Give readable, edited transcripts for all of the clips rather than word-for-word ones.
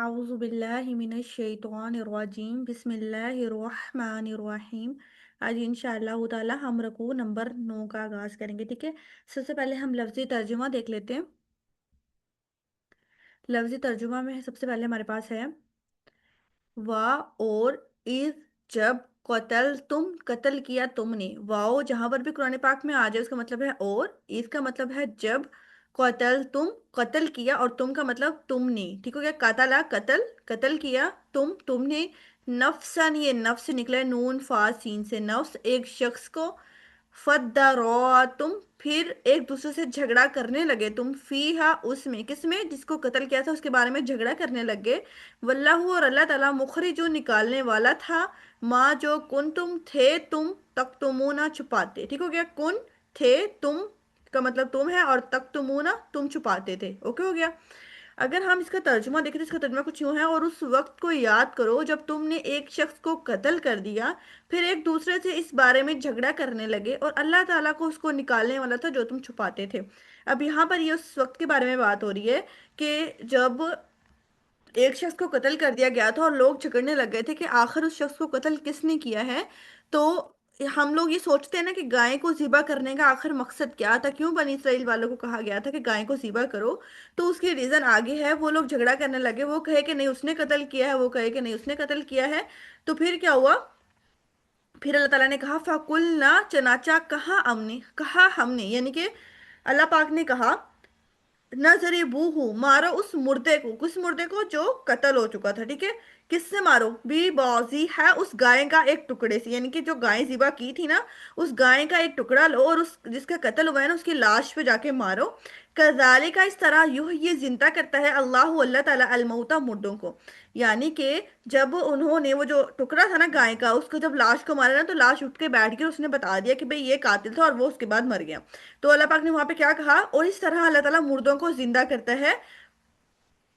अऊज़ु बिल्लाहि मिनश शैतानिर रजीम बिस्मिल्लाहिर रहमानिर रहीम। आज इंशाअल्लाह ताला हम रकू नंबर 9 का आगाज करेंगे। ठीक है, सबसे पहले हम लफ्जी तर्जुमा देख लेते हैं। लफ्जी तर्जुमा में सबसे पहले हमारे पास है वाह और इज, जब कतल तुम कत्ल किया तुमने। वाओ जहां पर भी कुरान पाक में आ जाए उसका मतलब है और, इज का मतलब है जब, कतल तुम कत्ल किया और तुम का मतलब तुमने। ठीक हो गया, कतला कत्ल, कत्ल किया, तुमने। नफ्सन, ये नफ्स निकला है नून फा सीन से, नफ्स एक शख्स को। फद्दरो, तुम फिर एक दूसरे से झगड़ा करने लगे तुम, फीहा उसमें, किसमें, जिसको कत्ल किया था उसके बारे में झगड़ा करने लगे। वल्लाहु, और अल्लाह ताला, मुखरिजु, निकालने वाला था, माँ जो कुन तुम थे तुम, तख्तुमूना छुपाते। ठीक हो गया, कुन थे तुम का मतलब तुम है, और तख्तुमूना तुम छुपाते थे। ओके हो गया। अगर हम इसका तर्जुमा देखें तो इसका तर्जुमा कुछ यूं है, और उस वक्त को याद करो जब तुमने एक शख्स को कत्ल कर दिया, फिर एक दूसरे से इस बारे में झगड़ा करने लगे, और अल्लाह ताला को उसको निकालने वाला था जो तुम छुपाते थे। अब यहाँ पर ये उस वक्त के बारे में बात हो रही है कि जब एक शख्स को कत्ल कर दिया गया था और लोग झगड़ने लग गए थे कि आखिर उस शख्स को कत्ल किसने किया है। तो हम लोग ये सोचते हैं ना कि गाय को ज़िबा करने का आखिर मकसद क्या था, क्यों बनी इसराइल वालों को कहा गया था कि गाय को ज़िबा करो। तो उसकी रीज़न आगे है, वो लोग झगड़ा करने लगे, वो कहे कि नहीं उसने कत्ल किया है, वो कहे कि नहीं उसने कत्ल किया है। तो फिर क्या हुआ, फिर अल्लाह ताला ने कहा फ़कुलना, चनाचा कहा हमने यानी कि अल्लाह पाक ने कहा, नजरिबूहु, मारो उस मुर्दे को, किस मुर्दे को, जो कत्ल हो चुका था। ठीक है, किससे मारो, बी बाजी है, उस गाय का एक टुकड़े से, यानी कि जो गाय ज़िबा की थी ना, उस गाय का एक टुकड़ा लो और उस जिसका कत्ल हुआ है ना उसकी लाश पे जाके मारो। कज़ालिका, इस तरह, यूं ये जिंदा करता है अल्लाह अल्लाह ताला अलमौता, मुर्दों को। यानी कि जब उन्होंने वो जो टुकड़ा था ना गाय का, उसको जब लाश को मारा ना तो लाश उठ के बैठ गई, उसने बता दिया कि भाई ये कातिल था, और वो उसके बाद मर गया। तो अल्लाह पाक ने वहां पे क्या कहा, और इस तरह अल्लाह ताला मुर्दों को जिंदा करता है।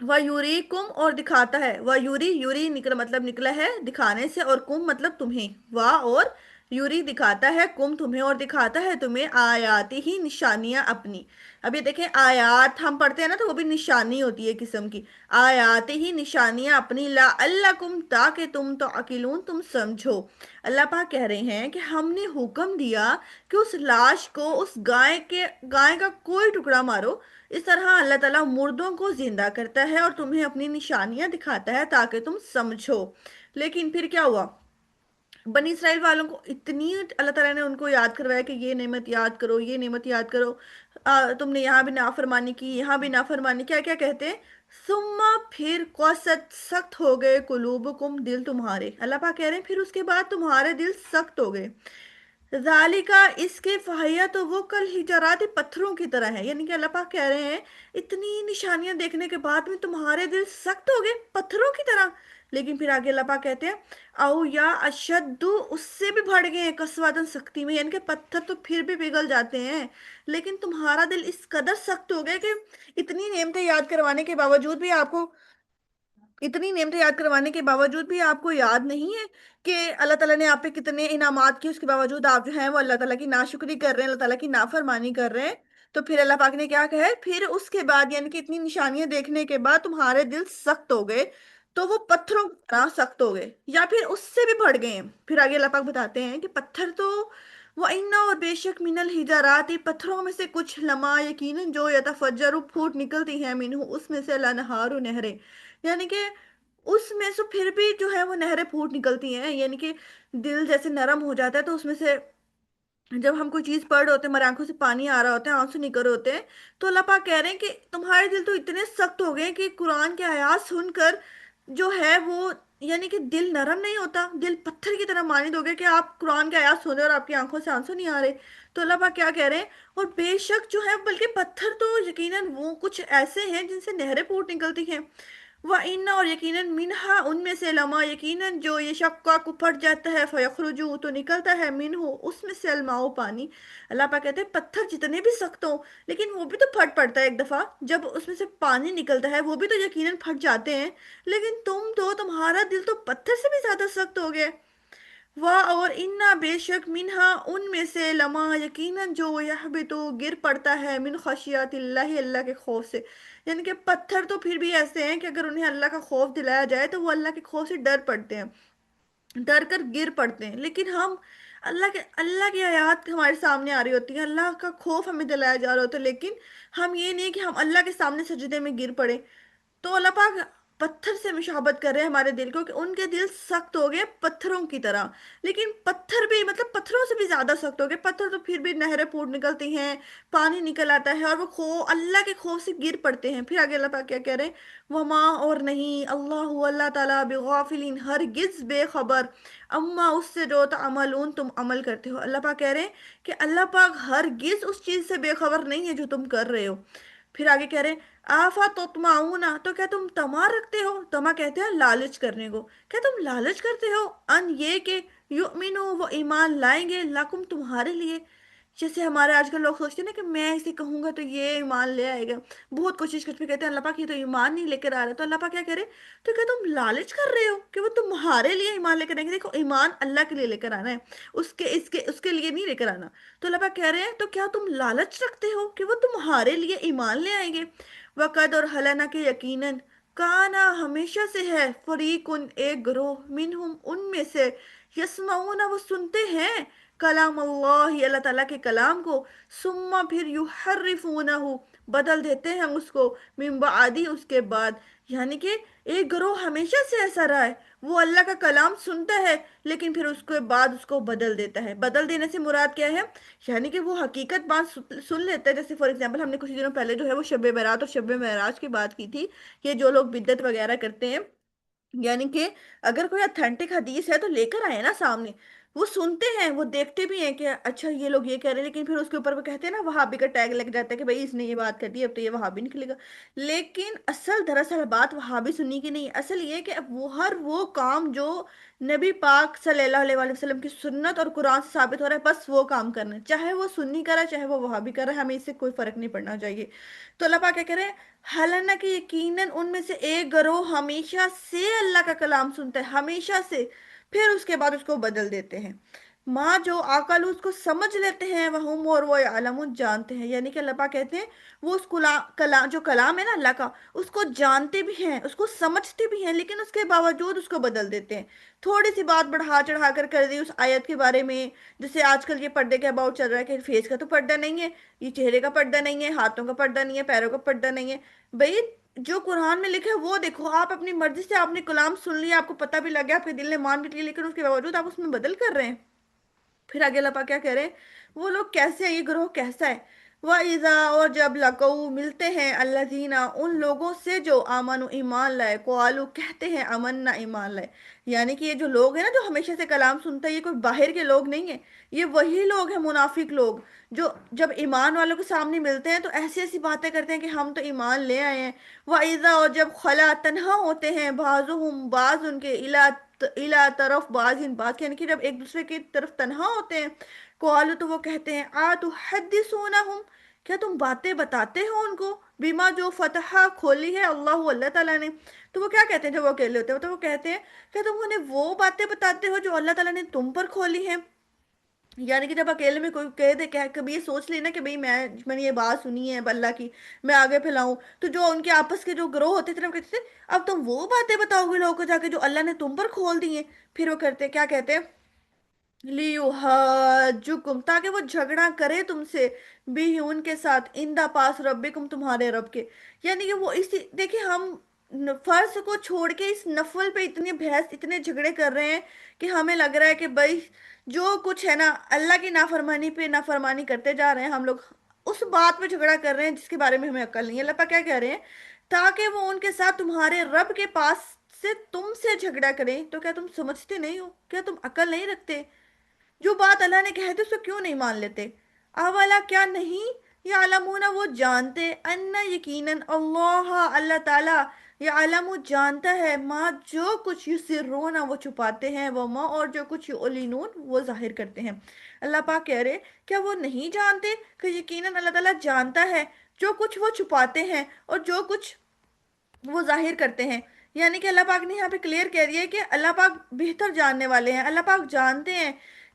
वयूरी कुम, और दिखाता है, वयूरी, यूरी निकला मतलब निकला है दिखाने से, और कुम मतलब तुम्हें, वाह और यूरी दिखाता है, कुम तुम्हें, और दिखाता है तुम्हें, आयाती ही, निशानियां अपनी। अब ये देखें, आयात हम पढ़ते हैं ना तो वो भी निशानी होती है किस्म की। आयाती ही, निशानियां अपनी, ला अल्लाह कुम, ताकि तुम तो अकिलून, तुम समझो। अल्लाह पाक कह रहे हैं कि हमने हुक्म दिया कि उस लाश को, उस गाय का कोई टुकड़ा मारो। इस तरह अल्लाह ताला मुर्दों को जिंदा करता है और तुम्हें अपनी निशानियां दिखाता है ताकि तुम समझो। लेकिन फिर क्या हुआ, बनी इसराइल वालों को इतनी अल्लाह ताला ने उनको याद करवाया कि ये नेमत याद करो, ये नेमत याद करो। तुमने यहाँ भी नाफरमानी की, यहाँ भी नाफरमानी, क्या क्या कहते हैं, सुम्मा फिर कौसत, सख्त हो गए, कुलूबुकुम, दिल तुम्हारे। अल्लाह पाक कह रहे हैं फिर उसके बाद तुम्हारे दिल सख्त हो गए। जालिका, इसके फाहिया, तो वो कल हिजरात, पत्थरों की तरह है। यानी कि अल्लाह पाक कह रहे हैं इतनी निशानियां देखने के बाद में तुम्हारे दिल सख्त हो गए पत्थरों की तरह। लेकिन फिर आगे अल्लाह पाक कहते हैं, औ या अशद्दु, उससे भी बढ़ गए हैं, कसवादन, सख्ती में, यानी कि पत्थर तो फिर भी पिघल जाते हैं, लेकिन तुम्हारा दिल इस कदर सख्त हो गया कि इतनी नेमतें याद करवाने के बावजूद भी आपको, इतनी नेमतें याद करवाने के बावजूद भी आपको याद नहीं है कि अल्लाह ताला ने आप पे कितने इनामात किए, उसके बावजूद आप जो है वो अल्लाह ताला की नाशुक्री कर रहे हैं, अल्लाह ताला की नाफरमानी कर रहे हैं। तो फिर अल्लाह पाक ने क्या कहा है, फिर उसके बाद यानी कि इतनी निशानियां देखने के बाद तुम्हारे दिल सख्त हो गए, तो वो पत्थरों की तरह सख्त हो गए, या फिर उससे भी बढ़ गए हैं। फिर आगे अल्लाह पाक बताते हैं कि पत्थर तो, वो इन्ना, और बेशक मिनल हिजारात, पत्थरों में से कुछ, लमा यकीनन, जो यतफज्जरु, फूट निकलती है, मिनहु उसमें से, लनहारु, नहरें, यानी कि उसमें से फिर भी जो है वो नहरें फूट निकलती हैं। यानी कि दिल जैसे नरम हो जाता है तो उसमें से, जब हम कोई चीज पढ़ रहे होते हैं, हमारी आंखों से पानी आ रहा होता है, आंसू निकल रहे होते हैं, तो अल्लाह पाक कह रहे हैं कि तुम्हारे दिल तो इतने सख्त हो गए हैं कि कुरान के आयात सुनकर जो है वो, यानी कि दिल नरम नहीं होता, दिल पत्थर की तरह मानित हो गया कि आप कुरान के आयात सुन रहे हो और आपकी आंखों से आंसू नहीं आ रहे। तो अल्लाह पाक क्या कह रहे हैं, और बेशक जो है, बल्कि पत्थर तो यकीनन वो कुछ ऐसे हैं जिनसे नहरें फूट निकलती हैं। व इन्ना, और यकीनन, मिनहा, उनमें से, लमा यकीनन, जो ये शक्का को फट जाता है, फयखरुजु, तो निकलता है, मिनहु उसमें से, अलमाओ, पानी। अल्लाह पाक कहते हैं पत्थर जितने भी सख्त हो, लेकिन वो भी तो फट पड़ता है एक दफा, जब उसमें से पानी निकलता है वो भी तो यकीनन फट जाते हैं। लेकिन तुम्हारा दिल तो पत्थर से भी ज्यादा सख्त हो गया। वाह और इन्ना बेशक मिन्हा उनमें से लमा यकीनन जो यहबितु गिर पड़ता है मिन खशियतिल्लाहि अल्लाह के खौफ से। यानी कि पत्थर तो फिर भी ऐसे हैं कि अगर उन्हें अल्लाह का खौफ दिलाया जाए तो वो अल्लाह के खौफ से डर पड़ते हैं, डर कर गिर पड़ते हैं। लेकिन हम अल्लाह की आयत हमारे सामने आ रही होती है, अल्लाह का खौफ हमें दिलाया जा रहा होता है, लेकिन हम ये नहीं कि हम अल्लाह के सामने सजदे में गिर पड़े। तो अल्लाह पाक पत्थर से मुशाबत कर रहे हैं हमारे दिल को कि उनके दिल सख्त हो गए पत्थरों की तरह। लेकिन पत्थर भी मतलब पत्थरों से भी ज्यादा सख्त हो गए, पत्थर तो फिर भी नहरें फूट निकलती हैं, पानी निकल आता है और वो अल्लाह के खौफ से गिर पड़ते हैं। फिर आगे अल्लाह पाक क्या कह रहे हैं, वमा और नहीं अल्लाह अल्लाह ताला बेगाफिलिन हरगिज बेखबर अम्मा उससे जो तअमलून तुम अमल करते हो। अल्लाह पाक कह रहे हैं कि अल्लाह पाक हरगिज उस चीज से बेखबर नहीं है जो तुम कर रहे हो। फिर आगे कह रहे हैं आफा तो तो क्या तुम तमा रखते हो, तमा कहते हैं लालच करने को, क्या तुम लालच करते हो अन ये कि युमिनु वो ईमान लाएंगे लाकुम तुम्हारे लिए। जैसे हमारे आजकल लोग सोचते हैं ना कि मैं इसे कहूंगा तो ये ईमान ले आएगा, बहुत कोशिश करते कहते हैं अल्लाह पाक ये तो ईमान नहीं लेकर आ रहा। तो अल्लाह पाक क्या करे, तो क्या तुम लालच कर रहे हो कि वो तुम्हारे लिए ईमान लेकर आएंगे। देखो ईमान अल्लाह के लिए लेकर आना है, उसके इसके उसके लिए नहीं लेकर आना। तो अल्लाह पाक कह रहे हैं तो क्या तुम लालच रखते हो कि वो तुम्हारे लिए ईमान ले आएंगे। वक़द और हलाना के यकीनन काना हमेशा से है फरीकुन एक ग्रोह मिनहुम उनमें से यसमाऊना वो सुनते हैं कलाम अल्लाह अल्लाह ताला के कलाम को, सुम्मा फिर युहर्रिफूनहु बदल देते हैं उसको, मिन बादी उसके बाद। यानी कि एक ग्रोह हमेशा से ऐसा रहा है, वो अल्लाह का कलाम सुनता है लेकिन फिर उसके बाद उसको बदल देता है। बदल देने से मुराद क्या है, यानी कि वो हकीकत बात सुन लेता है। जैसे फॉर एग्जांपल हमने कुछ दिनों पहले जो है वो शब बारात और शब मेराज की बात की थी कि जो लोग बिद्दत वगैरह करते हैं, यानी कि अगर कोई अथेंटिक हदीस है तो लेकर आए ना सामने, वो सुनते हैं वो देखते भी हैं कि अच्छा ये लोग ये कह रहे हैं, लेकिन फिर उसके ऊपर वो कहते हैं ना वहाबी का टैग लग जाता है कि भाई इसने ये बात कर दी अब तो ये वहाबी निकलेगा। लेकिन असल दरअसल बात वहाबी सुन्नी की नहीं है। असल ये है कि अब वो काम जो नबी पाक सल्लल्लाहु अलैहि वसल्लम की सुन्नत और कुरान से साबित हो रहा है बस वो काम करना है, चाहे वो सुन्नी कर रहा है चाहे वो वहाबी कर रहा है, हमें इससे कोई फर्क नहीं पड़ना चाहिए। तो अल्लाह पाक क्या कह रहे हैं, हालांकि यकीनन उनमें से एक गिरोह हमेशा से अल्लाह का कलाम सुनता है, हमेशा से, फिर उसके बाद उसको बदल देते हैं। माँ जो अकल उसको समझ लेते हैं वहम और वो आलम जानते हैं। यानी कि अल्लाह पाक कहते हैं वो उस कलाम जो कलाम है ना अल्लाह का, उसको जानते भी हैं उसको समझते भी हैं, लेकिन उसके बावजूद उसको बदल देते हैं। थोड़ी सी बात बढ़ा चढ़ा कर दी उस आयत के बारे में। जैसे आजकल ये पर्दे के अबाउट चल रहा है कि फेस का तो पर्दा नहीं है, ये चेहरे का पर्दा नहीं है, हाथों का पर्दा नहीं है, पैरों का पर्दा नहीं है। भाई जो कुरान में लिखा है वो देखो, आप अपनी मर्जी से आपने कलाम सुन लिया, आपको पता भी लग गया, आपके दिल ने मान भी लिया, लेकिन उसके बावजूद आप उसमें बदल कर रहे हैं। फिर आगे अल्लाह पाक क्या कह रहे हैं, वो लोग कैसे हैं, ये ग्रोह कैसा है। वह इज़ा और जब लकऊ मिलते हैं अल्लाजीना उन लोगों से जो आमनु ईमान लाए, आलू कहते हैं अमन्ना ईमान लाए। यानी कि ये जो लोग हैं ना जो हमेशा से कलाम सुनते हैं, ये कोई बाहर के लोग नहीं है, ये वही लोग हैं मुनाफिक लोग जो जब ईमान वालों के सामने मिलते हैं तो ऐसी ऐसी बातें करते हैं कि हम तो ईमान ले आए हैं। वह इज़ा और जब खला तन्हा होते हैं बाजुहुम बाज उनके इला तरफ बाज इन बात यानी कि जब एक दूसरे की तरफ तन्हा होते हैं, कॉलू तो वो कहते हैं आ तू हद्दिसूना हम, क्या तुम बातें बताते हो उनको, बीमा जो फतहा खोली है अल्लाह अल्लाह ताला ने। तो वो क्या कहते हैं जब वो अकेले होते हैं, तो वो कहते हैं क्या तुम उन्हें वो बातें बताते हो जो अल्लाह ताला ने तुम पर खोली है। यानी कि जब अकेले में कोई कह दे क्या कभी ये सोच लेना कि भाई मैंने ये बात सुनी है अल्लाह की, मैं आगे फैलाऊं, तो जो उनके आपस के जो ग्रोह होते थे ना वो कहते थे अब तुम वो बातें बताओगे लोगों को जाके जो अल्लाह ने तुम पर खोल दी है। फिर वो करते क्या कहते हैं, लियुहाजुकुम ताकि वो झगड़ा करे तुमसे, भी उनके साथ इंदा पास रब्बिकुम तुम्हारे रब के। यानी कि वो इसी देखिए हम फर्ज को छोड़ के इस नफल पे इतनी बहस इतने झगड़े कर रहे हैं कि हमें लग रहा है कि भाई जो कुछ है ना अल्लाह की नाफरमानी पे नाफरमानी करते जा रहे हैं हम लोग, उस बात पे झगड़ा कर रहे हैं जिसके बारे में हमें अक्ल नहीं है। अल्लाह पाक क्या कह रहे हैं, ताकि वो उनके साथ तुम्हारे रब के पास से तुमसे झगड़ा करें। तो क्या तुम समझते नहीं हो, क्या तुम अक्ल नहीं रखते, जो बात अल्लाह ने कहे थे उसको क्यों नहीं मान लेते। अवला क्या नहीं, या आलमूना वो जानते, अन्ना यकीनन अल्लाह अल्लाह ताला या आलमू जानता है, माँ जो कुछ युसिर्रोना वो छुपाते हैं, वो माँ और जो कुछ युलिनून वो जाहिर करते हैं। अल्लाह पाक कह रहे क्या वो नहीं जानते कि यकीनन अल्लाह ताला जानता है जो कुछ वो छुपाते हैं और जो कुछ वो जाहिर करते हैं। یعنی کہ اللہ پاک نے یہاں پہ کلیئر کہہ دیا ہے کہ اللہ پاک بہتر جاننے والے ہیں، اللہ پاک جانتے ہیں۔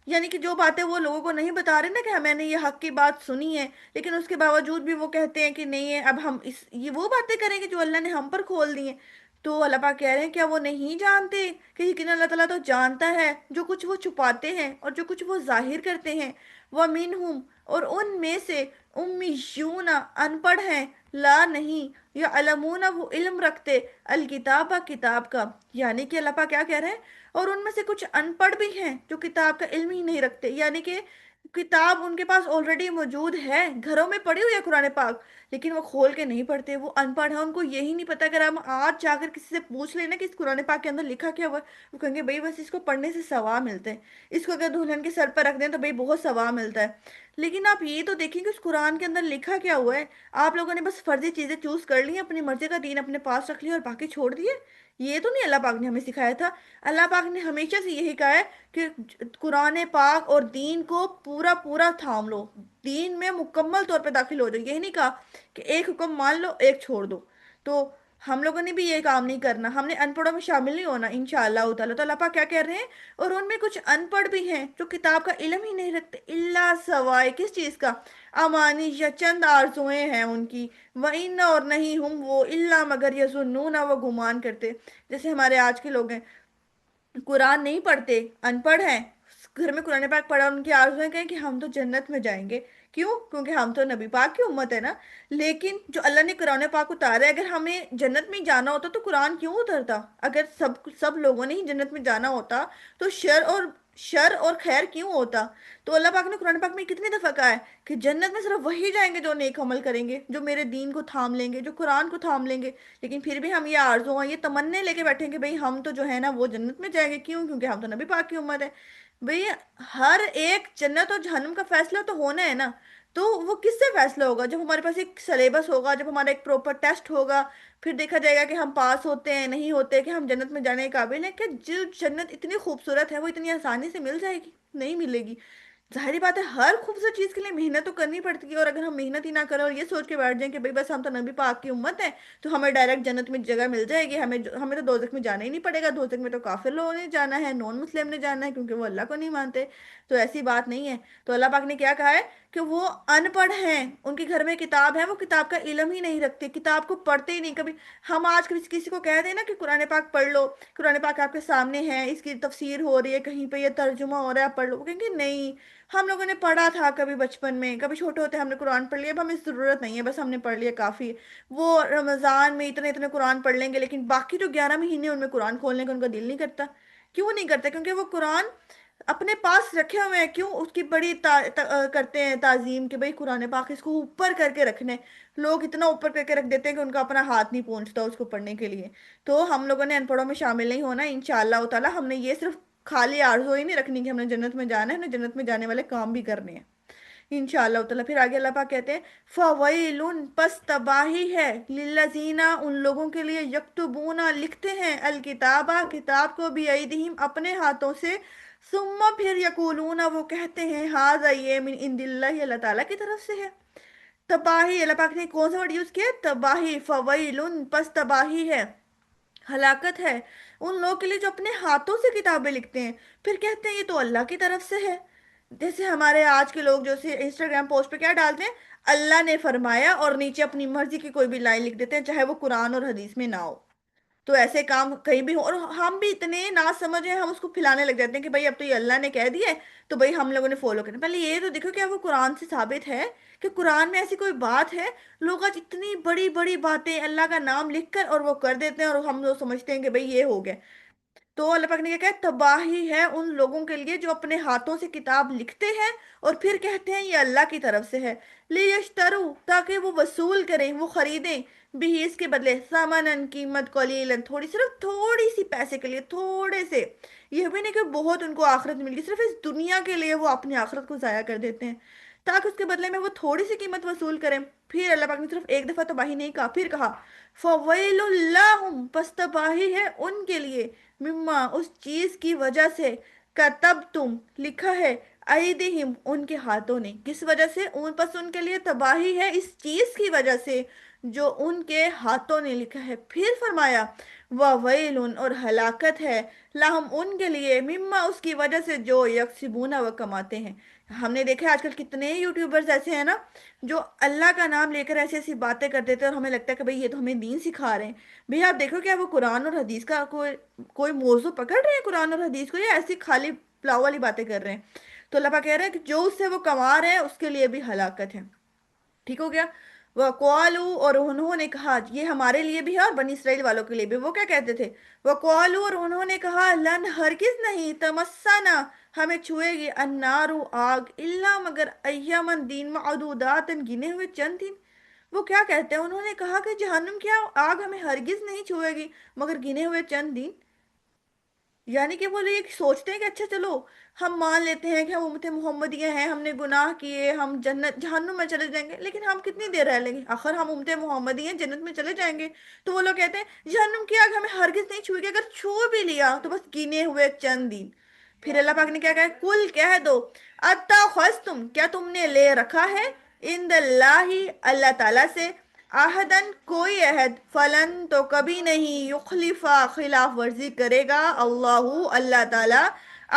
یعنی کہ جو باتیں وہ لوگوں کو نہیں بتا رہے نا کہ میں نے یہ حق کی بات سنی ہے، لیکن اس کے باوجود بھی وہ کہتے ہیں کہ نہیں ہے، اب ہم یہ وہ باتیں کریں گے جو اللہ نے ہم پر کھول دی ہیں۔ تو اللہ پاک کہہ رہے ہیں کیا وہ نہیں جانتے کہ یقینا اللہ تعالیٰ تو جانتا ہے جو کچھ وہ چھپاتے ہیں اور جو کچھ وہ ظاہر کرتے ہیں۔ وَمِنْهُمْ، اور ان میں سے، امیون ان پڑھ ہیں، لا نہیں، یا علمون وہ علم رکھتے، الکتاب کتاب کا، یعنی کہ اللہ پاک کیا کہہ رہے ہیں، اور ان میں سے کچھ ان پڑھ بھی ہیں جو کتاب کا علم ہی نہیں رکھتے، یعنی کہ کتاب ان کے پاس آلریڈی موجود ہے، گھروں میں پڑھی ہوئی ہے قرآن پاک، لیکن وہ کھول کے نہیں پڑھتے، وہ ان پڑھ ہیں، ان کو یہی نہیں پتا۔ اگر ہم آج جا کر کسی سے پوچھ لینا کہ اس قرآن پاک کے اندر لکھا کیا ہوا ہے، وہ کہیں گے بھائی بس اس کو پڑھنے سے ثواب ملتے ہیں، اس کو اگر دلہن کے سر پر رکھ دیں تو بھائی بہت ثواب ملتا ہے۔ لیکن آپ یہ تو دیکھیں کہ اس قرآن کے اندر لکھا کیا ہوا ہے۔ آپ لوگوں نے بس فرضی چیزیں چوز کر لی ہیں، اپنی مرضی کا دین اپنے پاس رکھ لیا اور باقی چھوڑ دیے۔ یہ تو نہیں اللہ پاک نے ہمیں سکھایا تھا۔ اللہ پاک نے ہمیشہ سے یہی کہا ہے کہ قرآن پاک اور دین کو پورا پورا تھام لو، دین میں مکمل طور پہ داخل ہو جاؤ، یہی نہیں کہا کہ ایک حکم مان لو ایک چھوڑ دو۔ تو ہم لوگوں نے بھی یہ کام نہیں کرنا، ہم نے ان پڑھوں میں شامل نہیں ہونا انشاءاللہ تعالیٰ۔ تو اللہ پاک کیا کہہ رہے ہیں، اور ان میں کچھ ان پڑھ بھی ہیں جو کتاب کا علم ہی نہیں رکھتے، اللہ سوائے کس چیز کا، امانی یا چند آرزویں ہیں ان کی، وَإِنَّ، اور نہیں، ہم وہ، اللہ مگر، یظنون وہ گمان کرتے۔ جیسے ہمارے آج کے لوگ ہیں، قرآن نہیں پڑھتے، ان پڑھ ہیں، گھر میں قرآن پاک پڑھا، ان کی آرزویں کہیں کہ ہم تو جنت میں جائیں گے، کیوں؟ کیونکہ ہم تو نبی پاک کی امت ہے نا۔ لیکن جو اللہ نے قرآن پاک اتارا ہے، اگر ہمیں جنت میں جانا ہوتا تو قرآن کیوں اترتا؟ اگر سب لوگوں نے ہی جنت میں جانا ہوتا تو شر اور خیر کیوں ہوتا؟ تو اللہ پاک نے قرآن پاک میں کتنی دفعہ کہا ہے کہ جنت میں صرف وہی جائیں گے جو نیک عمل کریں گے، جو میرے دین کو تھام لیں گے، جو قرآن کو تھام لیں گے۔ لیکن پھر بھی ہم یہ آرزو ہیں، یہ تمنے لے کے بیٹھیں کہ بھئی ہم تو جو ہے نا وہ جنت میں جائیں گے، کیوں؟ کیونکہ ہم تو نبی پاک کی امت ہے۔ بھئی ہر ایک جنت اور جہنم کا فیصلہ تو ہونا ہے نا، تو وہ کس سے فیصلہ ہوگا؟ جب ہمارے پاس ایک سلیبس ہوگا، جب ہمارا ایک پروپر ٹیسٹ ہوگا، پھر دیکھا جائے گا کہ ہم پاس ہوتے ہیں نہیں ہوتے، کہ ہم جنت میں جانے کے قابل ہیں کہ جو جنت اتنی خوبصورت ہے وہ اتنی آسانی سے مل جائے گی؟ نہیں ملے گی۔ ظاہری بات ہے ہر خوبصورت چیز کے لیے محنت تو کرنی پڑتی ہے، اور اگر ہم محنت ہی نہ کریں اور یہ سوچ کے بیٹھ جائیں کہ بھئی بس ہم تو نبی پاک کی امت ہیں تو ہمیں ڈائریکٹ جنت میں جگہ مل جائے گی، ہمیں تو دوزخ میں جانا ہی نہیں پڑے گا، دوزخ میں تو کافر لوگوں نے جانا ہے، نون مسلم نے جانا ہے کیونکہ وہ اللہ کو نہیں مانتے، تو ایسی بات نہیں ہے۔ تو اللہ پاک نے کیا کہا ہے کہ وہ ان پڑھ ہیں، ان کے گھر میں کتاب ہے، وہ کتاب کا علم ہی نہیں رکھتے، کتاب کو پڑھتے ہی نہیں کبھی۔ ہم آج کسی کو کہہ دیں نا کہ قرآن پاک پڑھ لو، قرآن پاک آپ کے سامنے ہے، اس کی تفسیر ہو رہی ہے، کہیں پہ یہ ترجمہ ہو رہا ہے، آپ پڑھ لو، وہ کہیں گے نہیں، ہم لوگوں نے پڑھا تھا کبھی بچپن میں، کبھی چھوٹے ہوتے ہم نے قرآن پڑھ لیا، اب ہمیں ضرورت نہیں ہے، بس ہم نے پڑھ لیا کافی ہے۔ وہ رمضان میں اتنے اتنے قرآن پڑھ لیں گے، لیکن باقی جو 11 مہینے ان میں قرآن کھولنے کا ان کا دل نہیں کرتا۔ کیوں نہیں کرتا؟ کیونکہ وہ قرآن اپنے پاس رکھے ہوئے ہیں، کیوں اس کی بڑی کرتے ہیں تعظیم کہ بھئی قرآن پاک اس کو اوپر کر کے رکھنے، لوگ اتنا اوپر کر کے رکھ دیتے ہیں کہ ان کا اپنا ہاتھ نہیں پہنچتا اس کو پڑھنے کے لیے۔ تو ہم لوگوں نے ان پڑھوں میں شامل نہیں ہونا انشاءاللہ تعالی۔ ہم نے یہ صرف خالی آرزو ہی نہیں رکھنی کہ ہم نے جنت میں جانا ہے، ہم نے جنت میں جانے والے کام بھی کرنے ہیں انشاءاللہ تعالی۔ پھر آگے اللہ پاک کہتے ہیں فَوَيْلٌ، پس تباہی ہے، لِلَّذِينَ، ان لوگوں کے لیے، یکتبون، لکھتے ہیں، الکتابہ، کتاب کو، بِأَيْدِهِمْ، اپنے ہاتھوں سے، ثم، پھر، یقولون، وہ کہتے ہیں، ھذا، یہ، من عند اللہ، اللہ تعالیٰ کی طرف سے ہے۔ تباہی، اللہ پاک نے کون سا ورڈ یوز کیا؟ تباہی، فَوَيْلٌ، پس تباہی ہے، ہلاکت ہے ان لوگوں کے لیے جو اپنے ہاتھوں سے کتابیں لکھتے ہیں، پھر کہتے ہیں یہ تو اللہ کی طرف سے ہے۔ جیسے ہمارے آج کے لوگ جو انسٹاگرام پوسٹ پہ کیا ڈالتے ہیں، اللہ نے فرمایا، اور نیچے اپنی مرضی کی کوئی بھی لائن لکھ دیتے ہیں چاہے وہ قرآن اور حدیث میں نہ ہو۔ تو ایسے کام کہیں بھی ہو، اور ہم بھی اتنے نہ سمجھ ہیں، ہم اس کو پھیلانے لگ جاتے ہیں کہ بھئی اب تو یہ اللہ نے کہہ دیا ہے تو بھئی ہم لوگوں نے فالو کرنا۔ پہلے یہ تو دیکھو کیا وہ قرآن سے ثابت ہے کہ قرآن میں ایسی کوئی بات ہے؟ لوگ آج اتنی بڑی بڑی باتیں اللہ کا نام لکھ کر اور وہ کر دیتے ہیں، اور ہم لوگ سمجھتے ہیں کہ بھئی یہ ہو گیا۔ تو اللہ پاک نے کیا کہا، تباہی ہے ان لوگوں کے لیے جو اپنے ہاتھوں سے کتاب لکھتے ہیں اور پھر کہتے ہیں یہ اللہ کی طرف سے ہے، لیشترو، تاکہ وہ وصول کریں، وہ خریدیں، بھی اس کے بدلے، ثمنن، قیمت، قلیلن، تھوڑی، صرف تھوڑی سی پیسے کے لیے، تھوڑے سے، یہ بھی نہیں کہ بہت ان کو آخرت مل گئی، صرف اس دنیا کے لیے وہ اپنی آخرت کو ضائع کر دیتے ہیں تاکہ اس کے بدلے میں وہ تھوڑی سی قیمت وصول کریں۔ پھر اللہ پاک نے صرف ایک دفعہ تباہی نہیں کہا، پھر کہا فَوَيْلٌ لَّهُمْ، پس تباہی ہے ان کے لیے، مما، اس چیز کی وجہ سے، کتبتم، لکھا ہے، ایدہم، ان کے ہاتھوں نے، کس وجہ سے؟ پس ان کے لیے تباہی ہے اس چیز کی وجہ سے جو ان کے ہاتھوں نے لکھا ہے۔ پھر فرمایا وویل اور ہلاکت ہے، لہم ان کے لیے، مما اس کی وجہ سے جو یکسبون وہ کماتے ہیں۔ ہم نے دیکھا ہے آج کل کتنے یوٹیوبرز ایسے ہیں نا جو اللہ کا نام لے کر ایسی ایسی باتیں کر دیتے ہیں اور ہمیں لگتا ہے کہ بھئی یہ تو ہمیں دین سکھا رہے ہیں۔ بھئی آپ دیکھو کیا وہ قرآن اور حدیث کا کوئی موضوع پکڑ رہے ہیں قرآن اور حدیث کو، یا ایسی خالی پلاؤ والی باتیں کر رہے ہیں؟ تو اللہ پاک کہہ رہے ہیں کہ جو اس سے وہ کما رہے ہیں اس کے لیے بھی ہلاکت ہے۔ ٹھیک ہو گیا؟ وَقَالُوا اور انہوں نے کہا، یہ ہمارے لیے بھی ہے اور بنی اسرائیل والوں کے لیے بھی، وہ کیا کہتے تھے؟ وَقَالُوا اور انہوں نے کہا، لن ہرگز نہیں، تمسنا ہمیں چھوئے گی، النار آگ، الا مگر ایامن دین معدودات گنے ہوئے چند دن۔ وہ کیا کہتے ہیں؟ انہوں نے کہا کہ جہنم کیا آگ ہمیں ہرگز نہیں چھوئے گی مگر گنے ہوئے چند دن۔ یعنی کہ وہ یہ سوچتے ہیں کہ اچھا چلو ہم مان لیتے ہیں کہ ہم امت محمدیہ ہیں، ہم نے گناہ کیے، ہم جنت جہنم میں چلے جائیں گے، لیکن ہم کتنی دیر رہ لیں گے؟ آخر ہم امت محمدی ہیں، جنت میں چلے جائیں گے۔ تو وہ لوگ کہتے ہیں جہنم کی آگ ہمیں ہرگز نہیں چھوئے گی، اگر چھو بھی لیا تو بس گنے ہوئے چند دن۔ پھر اللہ پاک نے کیا کہا؟ کل کہہ دو، اتخذتم کیا تم نے لے رکھا ہے، عند اللہ اللہ تعالیٰ سے، عہدن کوئی عہد، فلن تو کبھی نہیں، یخلفا خلاف ورزی کرے گا، اللہ اللہ تعالی،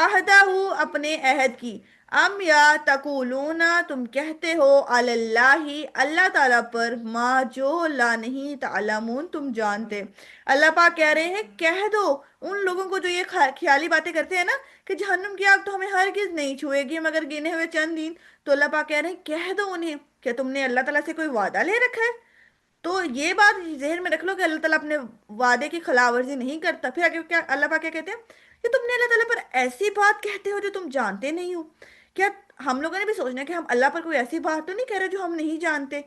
عہدہ اپنے عہد کی، ام یا تقولون تم کہتے ہو، علی اللہ اللہ تعالیٰ پر، ما جو لا نہیں تعلمون تم جانتے۔ اللہ پاک کہہ رہے ہیں کہہ دو ان لوگوں کو جو یہ خیالی باتیں کرتے ہیں نا کہ جہنم کی آگ تو ہمیں ہرگز نہیں چھوئے گی مگر گنے ہوئے چند دن، تو اللہ پاک کہہ رہے ہیں کہہ دو انہیں، کیا تم نے اللہ تعالیٰ سے کوئی وعدہ لے رکھا ہے؟ تو یہ بات ذہن میں رکھ لو کہ اللہ تعالیٰ اپنے وعدے کی خلاف ورزی نہیں کرتا۔ پھر آگے کیا اللہ پاک کیا کہتے ہیں کہ تم نے اللہ تعالیٰ پر ایسی بات کہتے ہو جو تم جانتے نہیں ہو۔ کیا ہم لوگوں نے بھی سوچنا ہے کہ ہم اللہ پر کوئی ایسی بات تو نہیں کہہ رہے جو ہم نہیں جانتے؟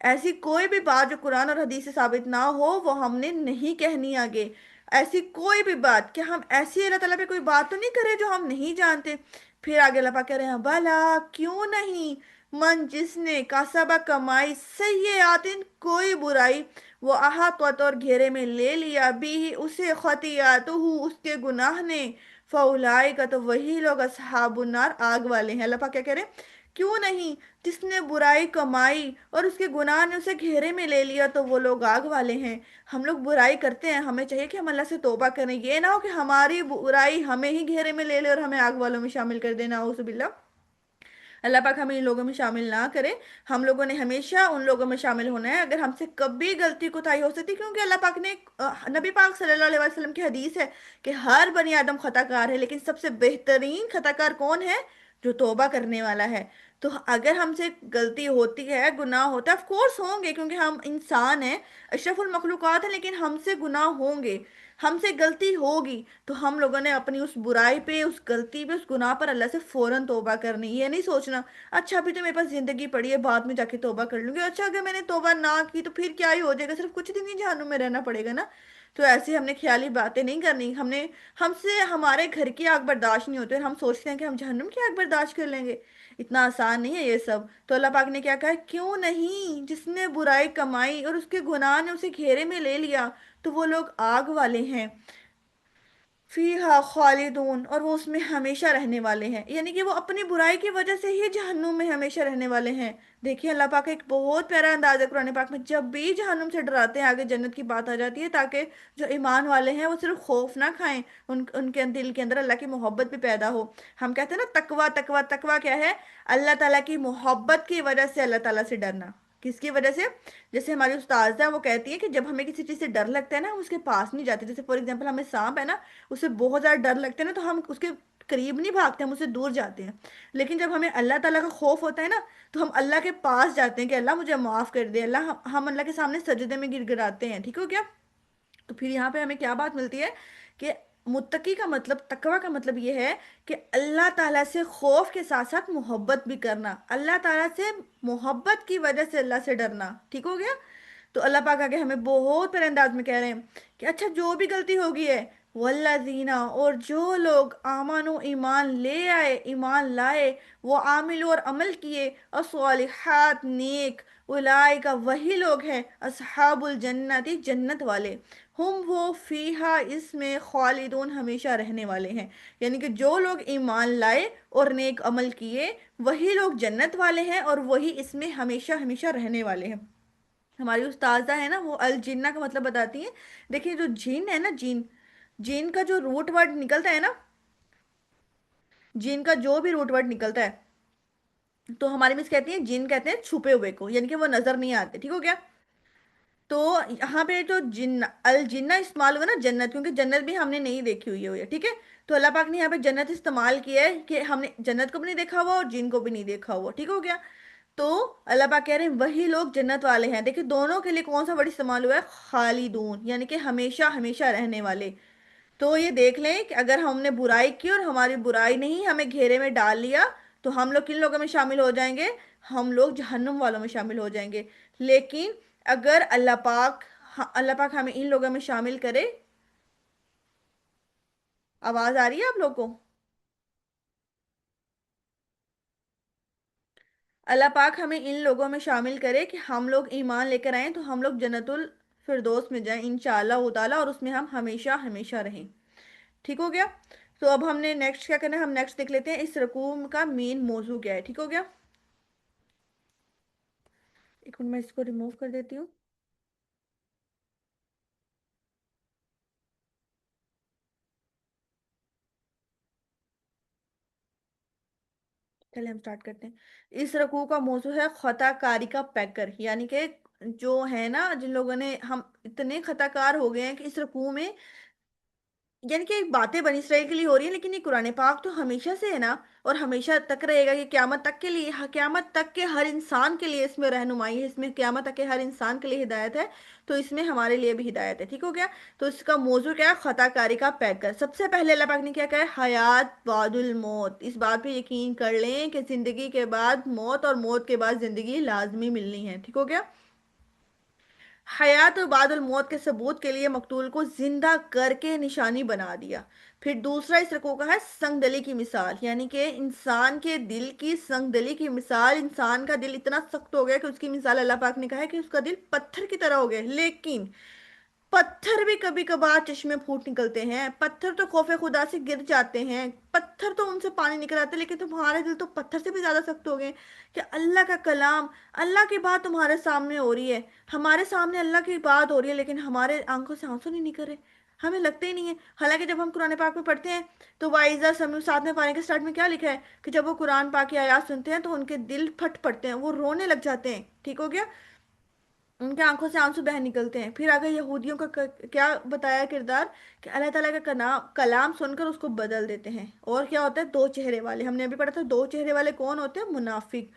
ایسی کوئی بھی بات جو قرآن اور حدیث سے ثابت نہ ہو وہ ہم نے نہیں کہنی آگے۔ ایسی کوئی بھی بات کہ ہم ایسی اللہ تعالیٰ پہ کوئی بات تو نہیں کرے جو ہم نہیں جانتے۔ پھر آگے اللہ پاک کہہ رہے ہیں بلا کیوں نہیں، من جس نے کاسبہ کمائی، سیئات کوئی برائی، وہ احاطت اور گھیرے میں لے لیا، بھی اسے خطیاتہ اس کے گناہ نے، فاولائک تو وہی لوگ اصحاب النار آگ والے ہیں۔ اللہ پاک کیا کہہ رہے ہیں کیوں نہیں، جس نے برائی کمائی اور اس کے گناہ نے اسے گھیرے میں لے لیا تو وہ لوگ آگ والے ہیں۔ ہم لوگ برائی کرتے ہیں، ہمیں چاہیے کہ ہم اللہ سے توبہ کریں، یہ نہ ہو کہ ہماری برائی ہمیں ہی گھیرے میں لے لے اور ہمیں آگ والوں میں شامل کر دینا، اعوذ باللہ۔ اللہ پاک ہمیں ان لوگوں میں شامل نہ کرے۔ ہم لوگوں نے ہمیشہ ان لوگوں میں شامل ہونا ہے اگر ہم سے کبھی غلطی کوتاہی ہو سکتی، کیونکہ اللہ پاک نے نبی پاک صلی اللہ علیہ وسلم کی حدیث ہے کہ ہر بنی آدم خطا کار ہے، لیکن سب سے بہترین خطا کار کون ہے؟ جو توبہ کرنے والا ہے۔ تو اگر ہم سے غلطی ہوتی ہے، گناہ ہوتا ہے، آف کورس ہوں گے کیونکہ ہم انسان ہیں، اشرف المخلوقات ہیں، لیکن ہم سے گناہ ہوں گے، ہم سے غلطی ہوگی، تو ہم لوگوں نے اپنی اس برائی پہ، اس غلطی پہ، اس گناہ پر اللہ سے فوراً توبہ کرنی، یہ نہیں سوچنا اچھا ابھی تو میرے پاس زندگی پڑی ہے بعد میں جا کے توبہ کر لوں گی، اچھا اگر میں نے توبہ نہ کی تو پھر کیا ہی ہو جائے گا، صرف کچھ دن ہی جہنم میں رہنا پڑے گا نا۔ تو ایسی ہم نے خیالی باتیں نہیں کرنی، ہم سے ہمارے گھر کی آگ برداشت نہیں ہوتے، ہم سوچتے ہیں کہ ہم جہنم کی آگ برداشت کر لیں گے، اتنا آسان نہیں ہے یہ سب۔ تو اللہ پاک نے کیا کہا کیوں نہیں، جس نے برائی کمائی اور اس کے گناہ نے اسے گھیرے میں لے لیا تو وہ لوگ آگ والے ہیں، فیہا خالدون اور وہ اس میں ہمیشہ رہنے والے ہیں، یعنی کہ وہ اپنی برائی کی وجہ سے ہی جہنم میں ہمیشہ رہنے والے ہیں۔ دیکھیں اللہ پاک کا ایک بہت پیارا انداز ہے قرآن پاک میں، جب بھی جہنم سے ڈراتے ہیں آگے جنت کی بات آ جاتی ہے تاکہ جو ایمان والے ہیں وہ صرف خوف نہ کھائیں، ان کے دل کے اندر اللہ کی محبت بھی پیدا ہو۔ ہم کہتے ہیں نا تقویٰ تقویٰ تقویٰ کیا ہے؟ اللہ تعالیٰ کی محبت کی وجہ سے اللہ تعالیٰ سے ڈرنا۔ کس کی وجہ سے؟ جیسے ہماری استاذ ہے وہ کہتی ہے کہ جب ہمیں کسی چیز سے ڈر لگتا ہے نا ہم اس کے پاس نہیں جاتے، جیسے فار ایگزامپل ہمیں سانپ ہے نا، اسے بہت زیادہ ڈر لگتا ہے نا تو ہم اس کے قریب نہیں بھاگتے، ہم اسے دور جاتے ہیں، لیکن جب ہمیں اللہ تعالیٰ کا خوف ہوتا ہے نا تو ہم اللہ کے پاس جاتے ہیں کہ اللہ مجھے معاف کر دے، اللہ ہم اللہ کے سامنے سجدے میں گر گراتے ہیں، ٹھیک ہو کیا؟ تو پھر یہاں پہ ہمیں کیا بات ملتی ہے کہ متقی کا مطلب، تقوی کا مطلب یہ ہے کہ اللہ تعالیٰ سے خوف کے ساتھ ساتھ محبت بھی کرنا، اللہ تعالیٰ سے محبت کی وجہ سے اللہ سے ڈرنا، ٹھیک ہو گیا؟ تو اللہ پاک آگے ہمیں بہت پیارے انداز میں کہہ رہے ہیں کہ اچھا جو بھی غلطی ہوگی ہے، والذین اور جو لوگ آمنو ایمان لے آئے، ایمان لائے، وہ عاملو اور عمل کیے، الصالحات نیک، اولئک وہی لوگ ہیں، اصحاب الجنت جنت والے، ہم وہ فیہا اس میں خالدون ہمیشہ رہنے والے ہیں، یعنی کہ جو لوگ ایمان لائے اور نیک عمل کیے وہی لوگ جنت والے ہیں اور وہی اس میں ہمیشہ ہمیشہ رہنے والے ہیں۔ हमारी उस्ताजा है ना, वो अल जिन्ना का मतलब बताती हैं। देखिए जो जिन है ना, जिन, जिन का जो रूट वर्ड निकलता है ना, जिन का जो भी रूट वर्ड निकलता है, तो हमारी मिस कहती हैं जिन कहते हैं छुपे हुए को, यानी कि वो नजर नहीं आते, ठीक हो गया। तो यहाँ पे जो जिन्ना, अल जिन्ना इस्तेमाल हुआ ना जन्नत, क्योंकि जन्नत भी हमने नहीं देखी हुई है, ठीक है। तो अल्लाह पाक ने यहाँ पे जन्नत इस्तेमाल किया है कि हमने जन्नत को भी नहीं देखा हुआ और जिन को भी नहीं देखा हुआ, ठीक हो गया। तो अल्लाह पाक कह रहे हैं वही लोग जन्नत वाले हैं। देखिए दोनों के लिए कौन सा वर्ड इस्तेमाल हुआ है, खालिदून, यानी कि हमेशा हमेशा रहने वाले। तो ये देख लें कि अगर हमने बुराई की और हमारी बुराई ने ही हमें घेरे में डाल लिया, तो हम लोग किन लोगों में शामिल हो जाएंगे, हम लोग जहन्नुम वालों में शामिल हो जाएंगे। लेकिन अगर अल्लाह पाक हमें इन लोगों में शामिल करे। आवाज आ रही है आप लोग को? अल्लाह पाक हमें इन लोगों में शामिल करे कि हम लोग ईमान लेकर आए, तो हम लोग जन्नतुल फिरदौस में जाएं इंशाअल्लाह ताला, और उसमें हम हमेशा हमेशा रहें, ठीक हो गया। तो अब हमने नेक्स्ट क्या करना है, हम नेक्स्ट देख लेते हैं इस रकूम का मेन मौजू क्या है, ठीक हो गया। एक मिनट मैं इसको रिमूव कर देती हूँ। चलिए हम स्टार्ट करते हैं। इस रकू का मौजू है खताकारी का पैकर, यानी कि जो है ना, जिन लोगों ने, हम इतने खताकार हो गए हैं कि इस रकू में, यानी कि बातें बनी इसराइल के लिए हो रही है, लेकिन ये कुरान पाक तो हमेशा से है ना, और हमेशा तक रहेगा, ये क्यामत तक के लिए, क्यामत तक के हर इंसान के लिए इसमें रहनुमाई है, इसमें क्यामत तक के हर इंसान के लिए हिदायत है। तो इसमें हमारे लिए भी हिदायत है, ठीक हो गया। तो इसका मौजू क्या है, खताकारी का पैकर। सबसे पहले अल्लाह पाक ने क्या कहा है, हयात बादुल मौत। इस बात पे यकीन कर लें कि जिंदगी के बाद मौत और मौत के बाद जिंदगी लाजमी मिलनी है, ठीक हो गया। हयात और बादल मौत के सबूत के लिए मकतूल को जिंदा करके निशानी बना दिया। फिर दूसरा इस रकू का है संगदली की मिसाल, यानी कि इंसान के दिल की संगदली की मिसाल। इंसान का दिल इतना सख्त हो गया कि उसकी मिसाल अल्लाह पाक ने कहा है कि उसका दिल पत्थर की तरह हो गया। लेकिन पत्थर भी कभी कभार चश्मे फूट निकलते हैं, पत्थर तो खौफे खुदा से गिर जाते हैं, पत्थर तो उनसे पानी निकल आता है, लेकिन तुम्हारे दिल तो पत्थर से भी ज्यादा सख्त हो गए कि अल्लाह का कलाम, अल्लाह की बात तुम्हारे सामने हो रही है, हमारे सामने अल्लाह की बात हो रही है, लेकिन हमारे आंखों से आंसू नहीं निकल रहे, हमें लगते ही नहीं है। हालांकि जब हम कुरान पाक में पढ़ते हैं, तो वाइजा समूह साथ में पाने के स्टार्ट में क्या लिखा है कि जब वो कुरान पाक की आयत सुनते हैं तो उनके दिल फट पड़ते हैं, वो रोने लग जाते हैं, ठीक हो गया। उनके आंखों से आंसू बह निकलते हैं। फिर आगे यहूदियों का क्या बताया किरदार, कि अल्लाह ताला का कलाम सुनकर उसको बदल देते हैं। और क्या होता है, दो चेहरे वाले, हमने अभी पढ़ा था, दो चेहरे वाले कौन होते हैं, मुनाफिक।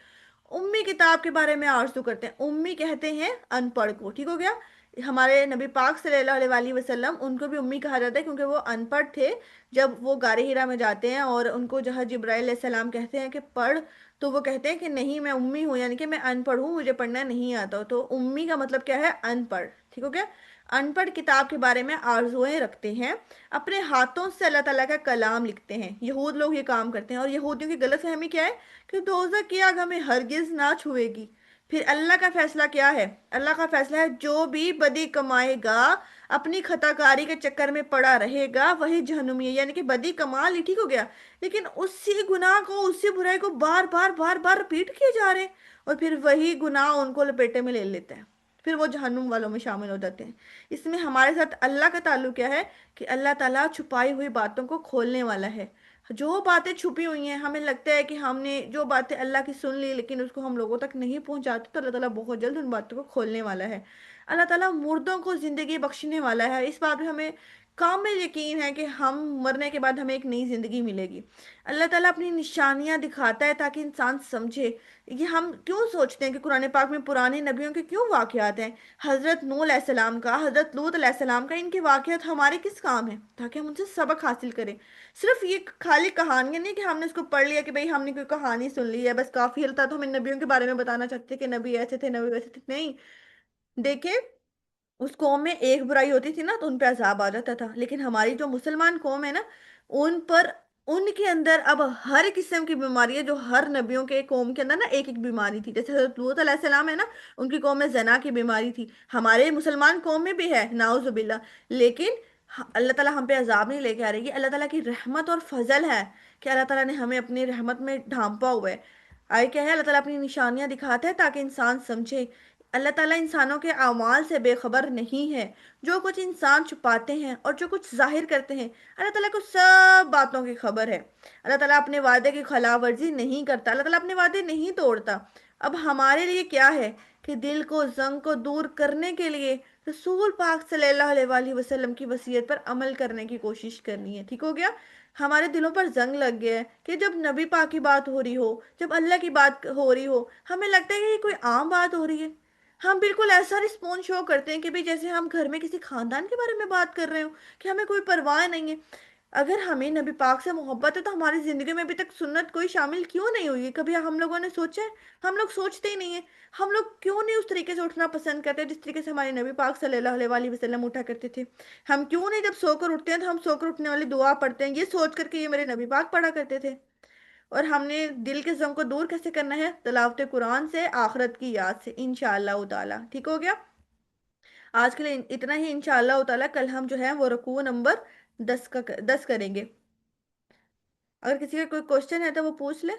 उम्मी किताब के बारे में आरजू करते हैं, उम्मी कहते हैं अनपढ़ को, ठीक हो गया। हमारे नबी पाक सल्लल्लाहु अलैहि वसल्लम, उनको भी उम्मी कहा जाता है क्योंकि वो अनपढ़ थे। जब वो गारे हिरा में जाते हैं और उनको जहाँ जिब्राइल सलाम कहते हैं कि पढ़, तो वो कहते हैं कि नहीं मैं उम्मी हूँ, यानी कि मैं अनपढ़ हूँ, मुझे पढ़ना नहीं आता। तो उम्मी का मतलब क्या है, अनपढ़, ठीक हो गया। अनपढ़ किताब के बारे में आरजुएं रखते हैं, अपने हाथों से अल्लाह ताला का कलाम लिखते हैं। यहूद लोग ये काम करते हैं, और यहूदियों की गलत फहमी क्या है कि दोज़ख की आग हमें हरगिज ना छुएगी। फिर अल्लाह का फैसला क्या है, अल्लाह का फैसला है जो भी बदी कमाएगा, अपनी खताकारी के चक्कर में पड़ा रहेगा, वही जहन्नुमी है। यानी कि बदी कमा ली, ठीक हो गया, लेकिन उसी गुनाह को, उसी बुराई को बार बार बार बार रिपीट किए जा रहे हैं, और फिर वही गुनाह उनको लपेटे में ले लेते हैं, फिर वो जहन्नुम वालों में शामिल हो जाते हैं। इसमें हमारे साथ अल्लाह का ताल्लुक क्या है, कि अल्लाह ताला छुपाई हुई बातों को खोलने वाला है। जो बातें छुपी हुई हैं, हमें लगता है कि हमने जो बातें अल्लाह की सुन ली, लेकिन उसको हम लोगों तक नहीं पहुंचाते, तो अल्लाह ताला बहुत जल्द उन बातों को खोलने वाला है। अल्लाह ताला मुर्दों को जिंदगी बख्शने वाला है। इस बात में हमें कामिल यकीन है कि हम मरने के बाद हमें एक नई जिंदगी मिलेगी। अल्लाह ताला अपनी निशानियां दिखाता है ताकि इंसान समझे। ये हम क्यों सोचते हैं कि कुरान पाक में पुराने नबियों के क्यों वाकयात हैं, हजरत नूह अलैहिस्सलाम का, हजरत लूत अलैहिस्सलाम का, इनके वाकयात हमारे किस काम है, ताकि हम उनसे सबक हासिल करें। सिर्फ ये खाली कहानियां नहीं कि हमने इसको पढ़ लिया कि भाई हमने कोई कहानी सुन ली है बस काफी हल्ता, तो हमें नबियों के बारे में बताना चाहते थे कि नबी ऐसे थे, नबी वैसे थे, नहीं। देखिए उस कौम में एक बुराई होती थी ना, तो उन पे अजाब आ जाता था, लेकिन हमारी जो मुसलमान कौम है ना, उन पर, उनके अंदर अब हर किस्म की बीमारी है, जो हर नबियों के कौम के अंदर ना एक एक बीमारी थी। जैसे हज़रत लूत अलैहिस्सलाम है ना, उनकी कौम में जना की बीमारी थी, हमारे मुसलमान कौम में भी है, नाउजुबिल्ला। लेकिन अल्लाह ताला हम पे अजाब नहीं लेके आ रही है, अल्लाह ताला की रहमत और फजल है कि अल्लाह ताला ने हमें अपनी रहमत में ढांपा हुआ है। आए क्या है, अल्लाह ताला अपनी निशानियां दिखाता है ताकि इंसान समझे। अल्लाह ताला इंसानों के अमाल से बेखबर नहीं है। जो कुछ इंसान छुपाते हैं और जो कुछ जाहिर करते हैं, अल्लाह ताला को सब बातों की खबर है। अल्लाह ताला अपने वादे की खिलाफवर्जी नहीं करता, अल्लाह ताला अपने वादे नहीं तोड़ता। अब हमारे लिए क्या है कि दिल को जंग को दूर करने के लिए रसूल पाक सल्लल्लाहु अलैहि वसल्लम की वसीयत पर अमल करने की कोशिश करनी है। ठीक हो गया। हमारे दिलों पर जंग लग गया है कि जब नबी पाक की बात हो रही हो, जब अल्लाह की बात हो रही हो, हमें लगता है कि ये कोई आम बात हो रही है। हम बिल्कुल ऐसा रिस्पॉन्स शो करते हैं कि भाई जैसे हम घर में किसी खानदान के बारे में बात कर रहे हो, कि हमें कोई परवाह नहीं है। अगर हमें नबी पाक से मोहब्बत है तो हमारी जिंदगी में अभी तक सुन्नत कोई शामिल क्यों नहीं हुई है? कभी हम लोगों ने सोचा है? हम लोग सोचते ही नहीं है। हम लोग क्यों नहीं उस तरीके से उठना पसंद करते जिस तरीके से हमारे नबी पाक सल्लल्लाहु अलैहि वसल्लम उठा करते थे? हम क्यों नहीं जब सोकर उठते हैं तो हम सोकर उठने वाली दुआ पढ़ते हैं ये सोच करके ये मेरे नबी पाक पढ़ा करते थे? और हमने दिल के गम को दूर कैसे करना है? तिलावत कुरान से, आखिरत की याद से, इंशाअल्लाह ताला। ठीक हो गया। आज के लिए इतना ही इंशाअल्लाह ताला। कल हम जो है वो रुकू नंबर 10 करेंगे। अगर किसी का कोई क्वेश्चन है तो वो पूछ ले।